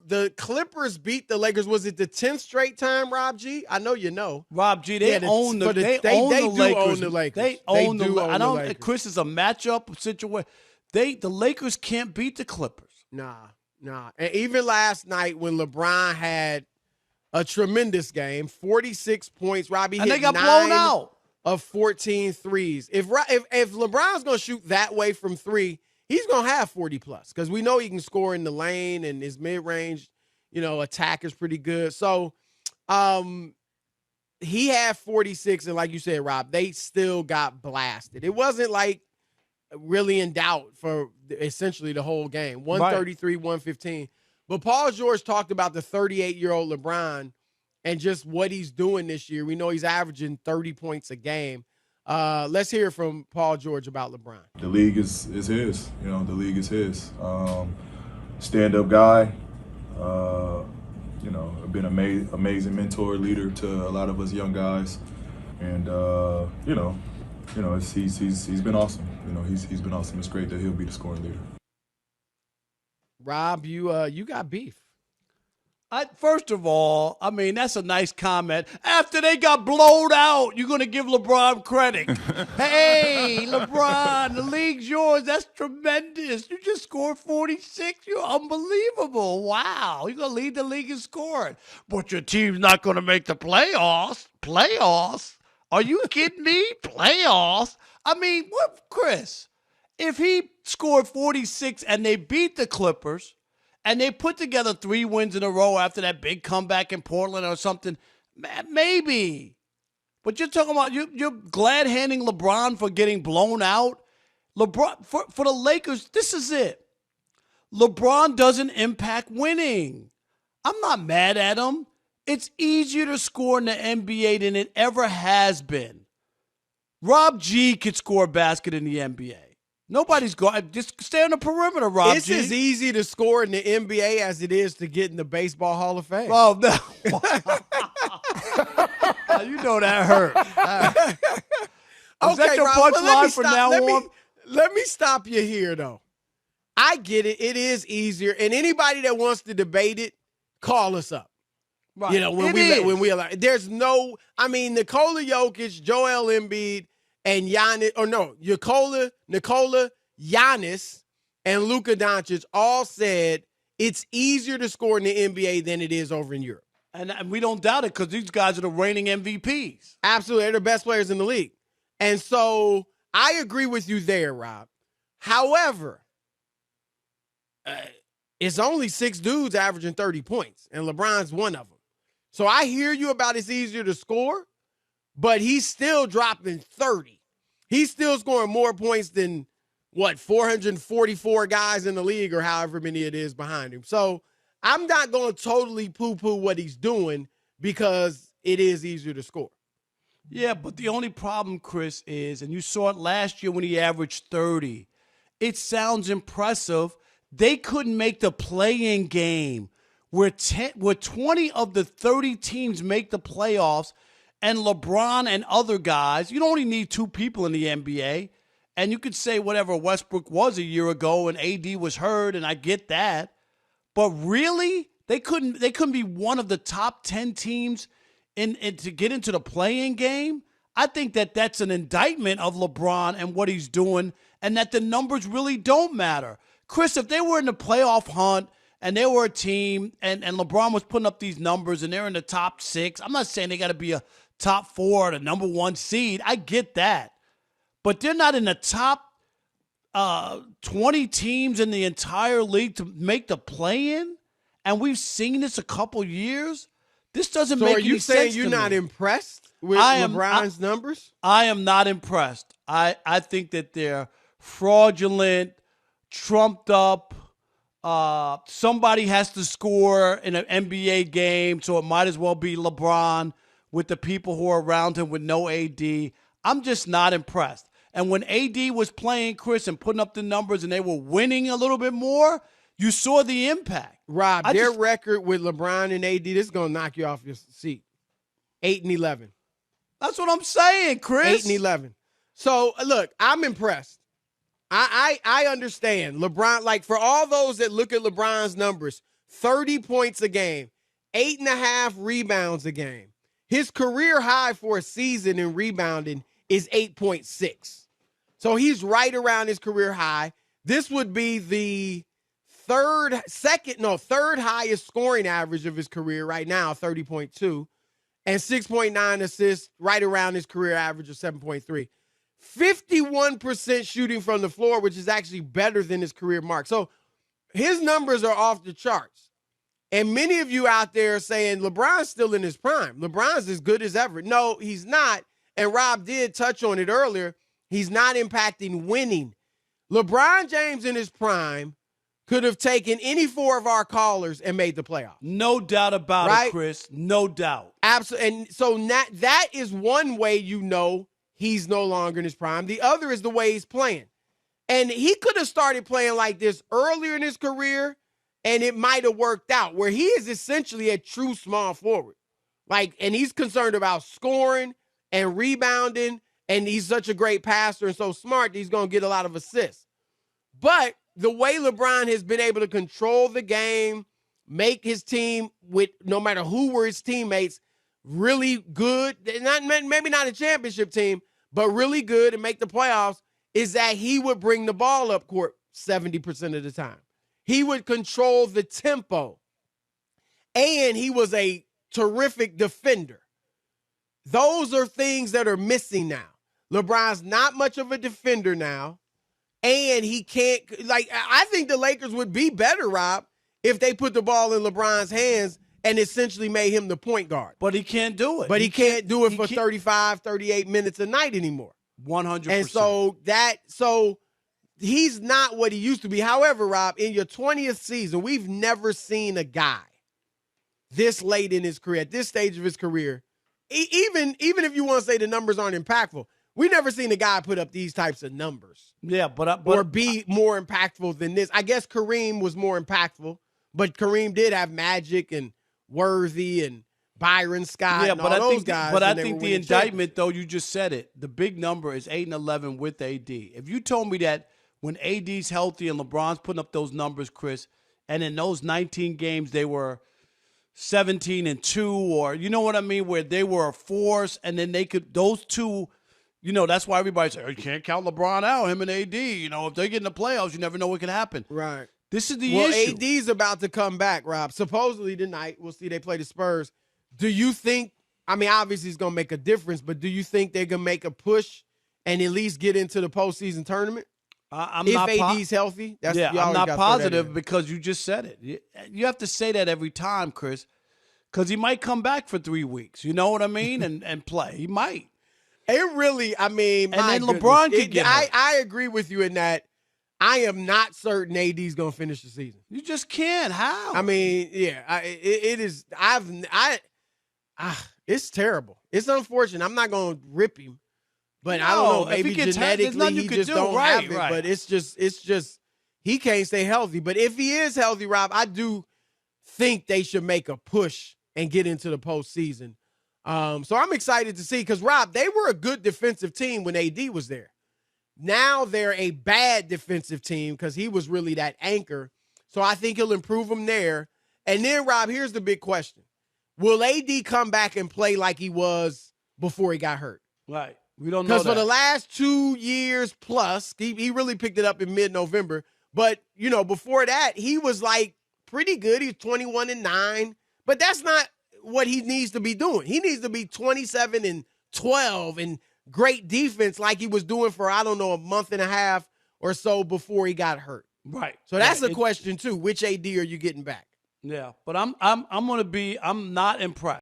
the Clippers beat the Lakers. Was it the 10th straight time, Rob G? I know you know. Rob G, they own the Lakers. They own the Lakers. Chris, is a matchup situation. The Lakers can't beat the Clippers. Nah. And even last night when LeBron had a tremendous game, 46 points, Robbie, and they got blown out of 14 threes. If LeBron's going to shoot that way from three, he's going to have 40 plus because we know he can score in the lane and his mid-range, attack is pretty good. So he had 46, and like you said, Rob, they still got blasted. It wasn't like really in doubt for essentially the whole game, 133, 115. But Paul George talked about the 38-year-old LeBron and just what he's doing this year. We know he's averaging 30 points a game. Let's hear from Paul George about LeBron. The league is his. The league is his. Stand-up guy. Been an amazing mentor, leader to a lot of us young guys. And, he's been awesome. He's been awesome. It's great that he'll be the scoring leader. Rob, you got beef. First of all, that's a nice comment. After they got blowed out, you're going to give LeBron credit. Hey, LeBron, the league's yours. That's tremendous. You just scored 46. You're unbelievable. Wow. You're going to lead the league in scoring. But your team's not going to make the playoffs. Playoffs? Are you kidding me? Playoffs? What, Chris? If he scored 46 and they beat the Clippers, and they put together 3 wins in a row after that big comeback in Portland or something, maybe. But you're talking about you're glad-handing LeBron for getting blown out. LeBron for the Lakers, this is it. LeBron doesn't impact winning. I'm not mad at him. It's easier to score in the NBA than it ever has been. Rob G could score a basket in the NBA. Nobody's going. Just stay on the perimeter, Rob. It's as easy to score in the NBA as it is to get in the Baseball Hall of Fame. Oh, no. You know that hurt. Is that your punchline from now on? Let me stop you here, though. I get it. It is easier. And anybody that wants to debate it, call us up. Right. When we allow. There's no, Nikola Jokic, Joel Embiid, and Giannis, Nikola, Giannis, and Luka Doncic all said it's easier to score in the NBA than it is over in Europe. And we don't doubt it because these guys are the reigning MVPs. Absolutely. They're the best players in the league. And so I agree with you there, Rob. However, it's only 6 dudes averaging 30 points, and LeBron's one of them. So I hear you about it's easier to score, but he's still dropping 30. He's still scoring more points than, 444 guys in the league or however many it is behind him. So I'm not going to totally poo-poo what he's doing because it is easier to score. Yeah, but the only problem, Chris, is, and you saw it last year when he averaged 30, it sounds impressive. They couldn't make the play-in game where 20 of the 30 teams make the playoffs, and LeBron and other guys, you only need 2 people in the NBA. And you could say whatever Westbrook was a year ago and AD was hurt, and I get that. But really, they couldn't be one of the top 10 teams in to get into the play-in game. I think that's an indictment of LeBron and what he's doing, and that the numbers really don't matter. Chris, if they were in the playoff hunt and they were a team and LeBron was putting up these numbers and they're in the top 6, I'm not saying they got to be a top 4 or the number 1 seed. I get that. But they're not in the top 20 teams in the entire league to make the play-in. And we've seen this a couple years. This doesn't make any sense to me. So are you saying you're not impressed with LeBron's numbers? I am not impressed. I think that they're fraudulent, trumped up. Somebody has to score in an NBA game, so it might as well be LeBron with the people who are around him with no AD. I'm just not impressed. And when AD was playing, Chris, and putting up the numbers and they were winning a little bit more, you saw the impact. Rob, their record with LeBron and AD, this is going to knock you off your seat. 8-11. That's what I'm saying, Chris. 8-11. So, look, I'm impressed. I understand. LeBron, like for all those that look at LeBron's numbers, 30 points a game, 8.5 rebounds a game. His career high for a season in rebounding is 8.6. So he's right around his career high. This would be the third highest scoring average of his career right now, 30.2, and 6.9 assists, right around his career average of 7.3. 51% shooting from the floor, which is actually better than his career mark. So his numbers are off the charts. And many of you out there are saying LeBron's still in his prime. LeBron's as good as ever. No, he's not. And Rob did touch on it earlier. He's not impacting winning. LeBron James in his prime could have taken any four of our callers and made the playoffs. No doubt about it, Chris. No doubt. Absolutely. And so that is one way you know he's no longer in his prime. The other is the way he's playing. And he could have started playing like this earlier in his career, and it might have worked out, where he is essentially a true small forward. And he's concerned about scoring and rebounding, and he's such a great passer and so smart that he's going to get a lot of assists. But the way LeBron has been able to control the game, make his team, with no matter who were his teammates, really good, maybe not a championship team, but really good and make the playoffs, is that he would bring the ball up court 70% of the time. He would control the tempo. And he was a terrific defender. Those are things that are missing now. LeBron's not much of a defender now. And he can't, I think the Lakers would be better, Rob, if they put the ball in LeBron's hands and essentially made him the point guard. But he can't do it. But he can't do it for 35, 38 minutes a night anymore. 100%. And so he's not what he used to be. However, Rob, in your 20th season, we've never seen a guy this late in his career, at this stage of his career, even if you want to say the numbers aren't impactful, we've never seen a guy put up these types of numbers. Yeah, but or be more impactful than this. I guess Kareem was more impactful, but Kareem did have Magic and Worthy and Byron Scott and all those guys. But I think the indictment, though, you just said it. The big number is 8-11 with AD. If you told me that when AD's healthy and LeBron's putting up those numbers, Chris, and in those 19 games they were 17-2, or you know what I mean, where they were a force, and then they could, those two, that's why everybody says, you can't count LeBron out, him and AD. If they get in the playoffs, you never know what could happen. Right. This is the issue. AD's about to come back, Rob. Supposedly tonight, we'll see, they play the Spurs. Do you think, obviously he's going to make a difference, but do you think they're going to make a push and at least get into the postseason tournament? If AD's healthy? I'm not positive because you just said it. You have to say that every time, Chris, because he might come back for 3 weeks. You know what I mean? and play. He might. It really, and then LeBron could get hurt. I agree with you in that I am not certain AD's going to finish the season. You just can't. How? It is. It's terrible. It's unfortunate. I'm not going to rip him, but I don't know. Maybe genetically he just don't have it. But it's just he can't stay healthy. But if he is healthy, Rob, I do think they should make a push and get into the postseason. So I'm excited to see, because, Rob, they were a good defensive team when AD was there. Now they're a bad defensive team because he was really that anchor. So I think he'll improve them there. And then, Rob, here's the big question. Will AD come back and play like he was before he got hurt? Right. We don't know that. Because for the last 2 years plus, he really picked it up in mid-November. But, before that, he was, pretty good. He's 21-9. But that's not what he needs to be doing. He needs to be 27-12 and great defense like he was doing for, a month and a half or so before he got hurt. Right. So that's a question too. Which AD are you getting back? Yeah, but I'm not impressed.